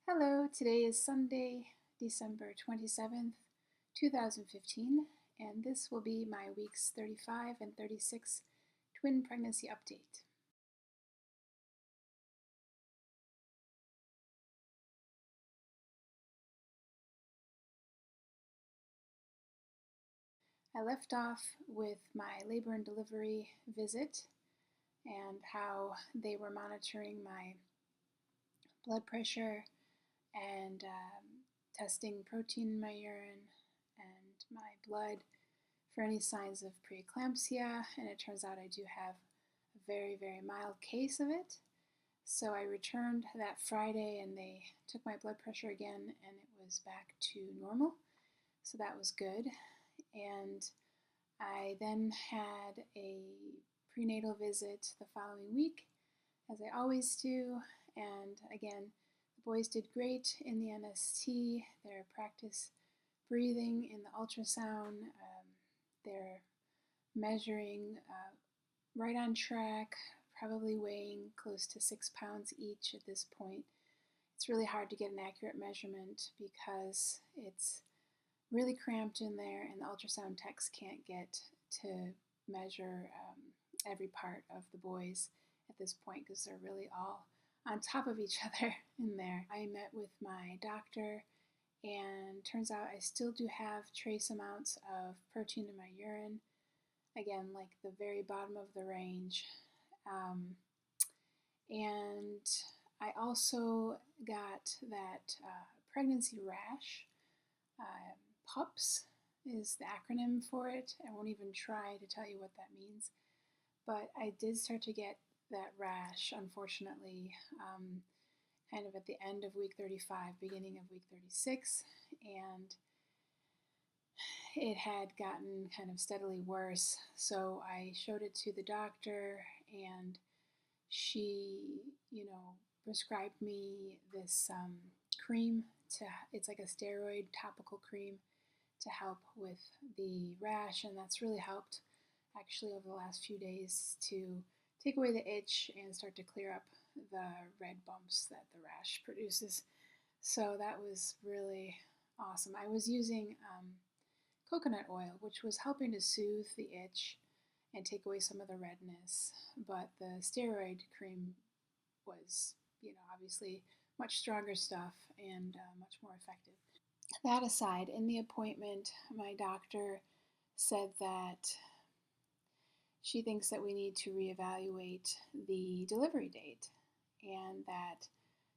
Hello, today is Sunday, December 27th, 2015, and this will be my weeks 35 and 36 twin pregnancy update. I left off with my labor and delivery visit and how they were monitoring my blood pressure and testing protein in my urine and my blood for any signs of preeclampsia, and it turns out I do have a very, very mild case of it. So I returned that Friday and they took my blood pressure again and it was back to normal. So that was good. And I then had a prenatal visit the following week, as I always do. And again, the boys did great in the NST. Their practice breathing in the ultrasound. They're measuring right on track, probably weighing close to 6 pounds each at this point. It's really hard to get an accurate measurement because it's really cramped in there and the ultrasound techs can't get to measure every part of the boys at this point because they're really all on top of each other in there. I met with my doctor and turns out I still do have trace amounts of protein in my urine. Again, like the very bottom of the range. And I also got that pregnancy rash. PUPS is the acronym for it. I won't even try to tell you what that means. But I did start to get that rash, unfortunately, kind of at the end of week 35, beginning of week 36. And it had gotten kind of steadily worse. So I showed it to the doctor and she, prescribed me this cream it's like a steroid topical cream to help with the rash, and that's really helped actually over the last few days to take away the itch and start to clear up the red bumps that the rash produces. So that was really awesome. I was using coconut oil, which was helping to soothe the itch and take away some of the redness, but the steroid cream was, obviously much stronger stuff and much more effective. That aside, in the appointment, my doctor said that she thinks that we need to reevaluate the delivery date and that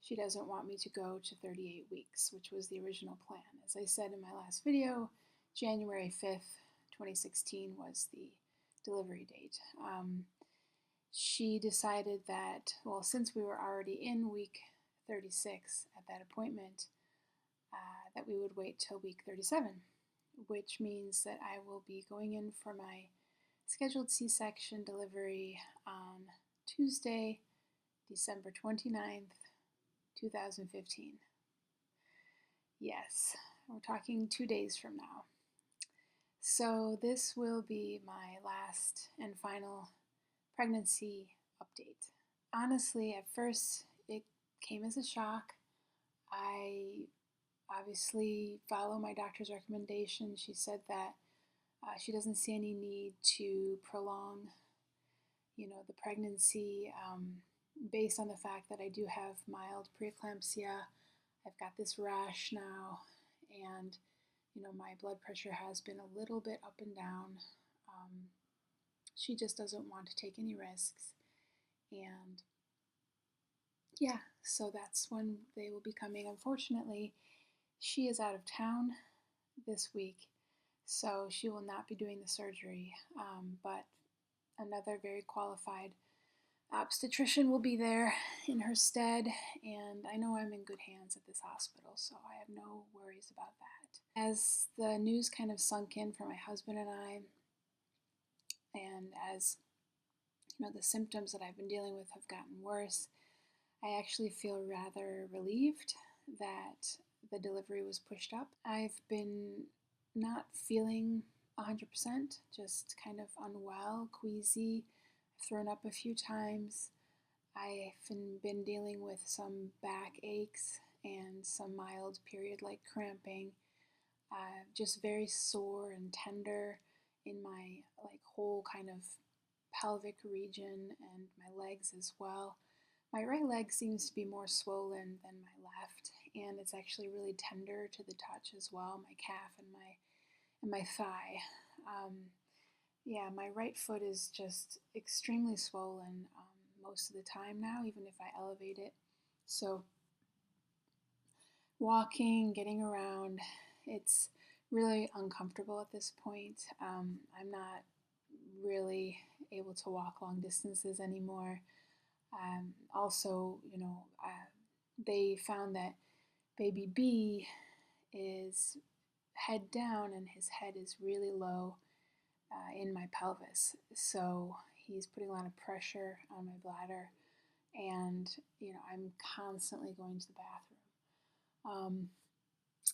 she doesn't want me to go to 38 weeks, which was the original plan. As I said in my last video, January 5th, 2016 was the delivery date. She decided that, well, since we were already in week 36 at that appointment, that we would wait till week 37, which means that I will be going in for my scheduled C-section delivery on Tuesday, December 29th, 2015. Yes, we're talking 2 days from now. So this will be my last and final pregnancy update. Honestly, at first it came as a shock. I obviously follow my doctor's recommendation. She said that she doesn't see any need to prolong, the pregnancy based on the fact that I do have mild preeclampsia. I've got this rash now, and my blood pressure has been a little bit up and down. She just doesn't want to take any risks, and yeah, so that's when they will be coming. Unfortunately, she is out of town this week, so she will not be doing the surgery, but another very qualified obstetrician will be there in her stead, and I know I'm in good hands at this hospital, so I have no worries about that. As the news kind of sunk in for my husband and I, and as the symptoms that I've been dealing with have gotten worse, I actually feel rather relieved that the delivery was pushed up. I've been not feeling 100%, just kind of unwell, queasy. I've thrown up a few times. I've been dealing with some back aches and some mild period-like cramping. Just very sore and tender in my whole kind of pelvic region and my legs as well. My right leg seems to be more swollen than my left, and it's actually really tender to the touch as well. My calf and my thigh. Yeah, my right foot is just extremely swollen most of the time now, even if I elevate it. So walking, getting around, it's really uncomfortable at this point. I'm not really able to walk long distances anymore. Also, they found that baby B is head down and his head is really low in my pelvis. So he's putting a lot of pressure on my bladder, and I'm constantly going to the bathroom.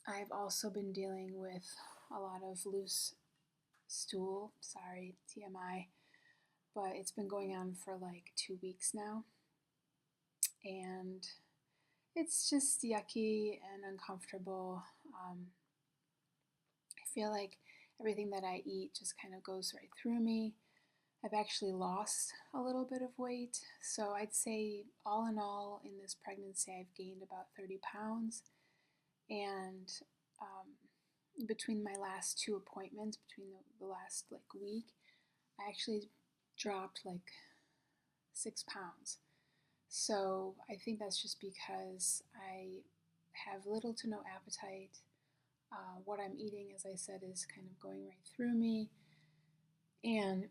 I've also been dealing with a lot of loose stool, sorry, TMI, but it's been going on for like 2 weeks now, and it's just yucky and uncomfortable. I feel like everything that I eat just kind of goes right through me. I've actually lost a little bit of weight, so I'd say all in all in this pregnancy I've gained about 30 pounds, and between my last 2 appointments, between the last week, I actually dropped 6 pounds. So I think that's just because I have little to no appetite. What I'm eating, as I said, is kind of going right through me. And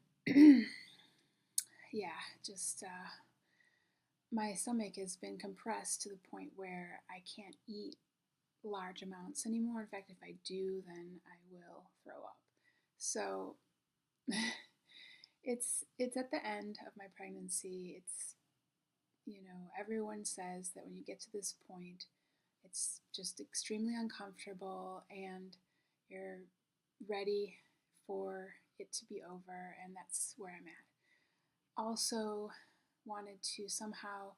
yeah, just my stomach has been compressed to the point where I can't eat large amounts anymore. In fact, if I do, then I will throw up. So it's at the end of my pregnancy. It's, everyone says that when you get to this point, it's just extremely uncomfortable and you're ready for it to be over, and that's where I'm at. Also wanted to somehow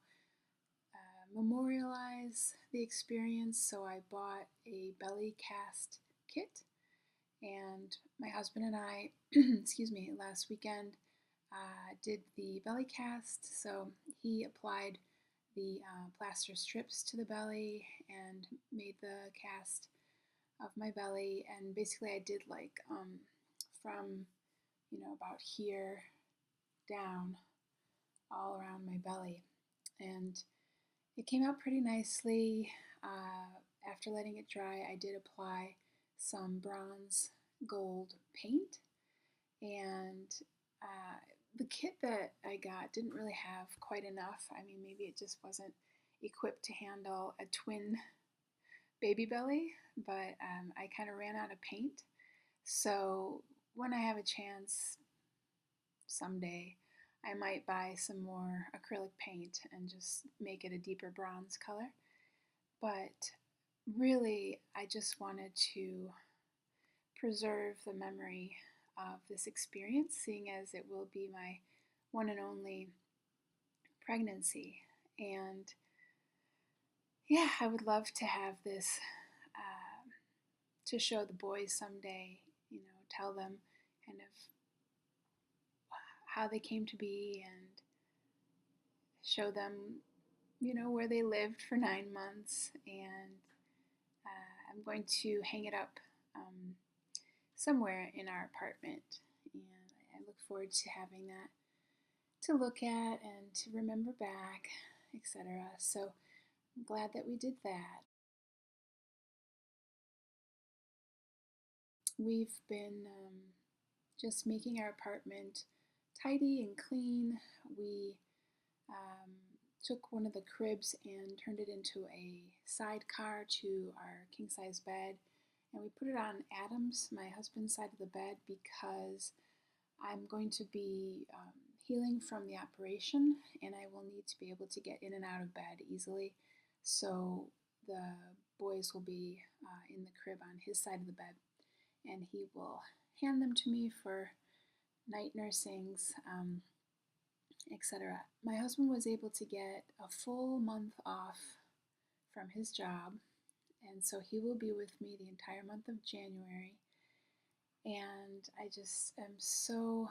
memorialize the experience, so I bought a belly cast kit, and my husband and I, excuse me, last weekend did the belly cast. So he applied the plaster strips to the belly and made the cast of my belly, and basically I did from about here down all around my belly, and it came out pretty nicely. After letting it dry, I did apply some bronze gold paint, and the kit that I got didn't really have quite enough. I mean, maybe it just wasn't equipped to handle a twin baby belly, but I kind of ran out of paint. So when I have a chance someday, I might buy some more acrylic paint and just make it a deeper bronze color. But really, I just wanted to preserve the memory of this experience, seeing as it will be my one and only pregnancy. And yeah, I would love to have this to show the boys someday, tell them kind of how they came to be and show them, where they lived for 9 months. And I'm going to hang it up somewhere in our apartment, and I look forward to having that to look at and to remember back, etc. So I'm glad that we did that. We've been just making our apartment tidy and clean. We took one of the cribs and turned it into a sidecar to our king-size bed, and we put it on Adam's, my husband's side of the bed, because I'm going to be healing from the operation, and I will need to be able to get in and out of bed easily. So the boys will be in the crib on his side of the bed, and he will hand them to me for night nursings, etc. My husband was able to get a full month off from his job, and so he will be with me the entire month of January. And I just am so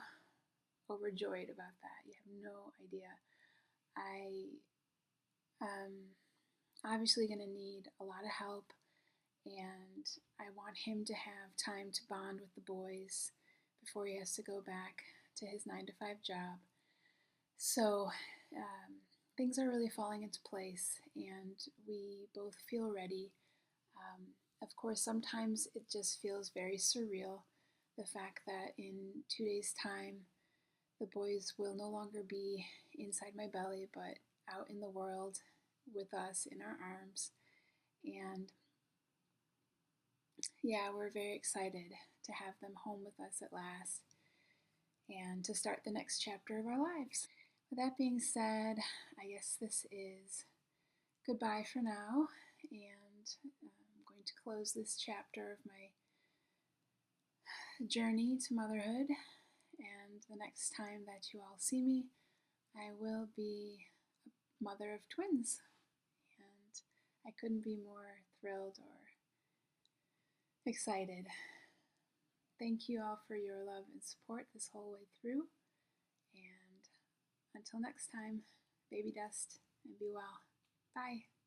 overjoyed about that. You have no idea. I'm obviously going to need a lot of help, and I want him to have time to bond with the boys before he has to go back to his 9 to 5 job. So things are really falling into place, and we both feel ready. Of course, sometimes it just feels very surreal, the fact that in 2 days' time, the boys will no longer be inside my belly, but out in the world with us in our arms. And yeah, we're very excited to have them home with us at last and to start the next chapter of our lives. With that being said, I guess this is goodbye for now, and I'm going to close this chapter of my journey to motherhood. And the next time that you all see me, I will be a mother of twins, and I couldn't be more thrilled or excited. Thank you all for your love and support this whole way through, and until next time, baby dust and be well. Bye.